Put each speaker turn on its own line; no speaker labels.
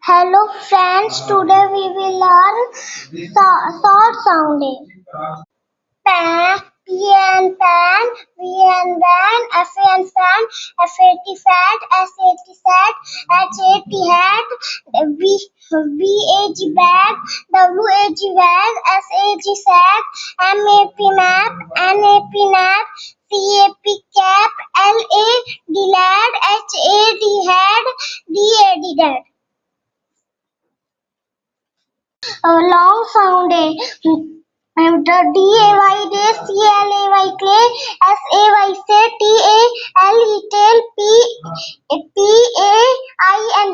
Hello friends, today we will learn short sounding. Pan, P and pan, V and van, F and fan, F80 fat, S80 sat, H80 hat, BAG bag, WAG wag, SAG sack, MAP map, NAP nap, CAP cap, LAD lad, HAD had, DAD dad. Long sound A. The DAY day, CLAY clay, SAY say, TALE tail, PAI and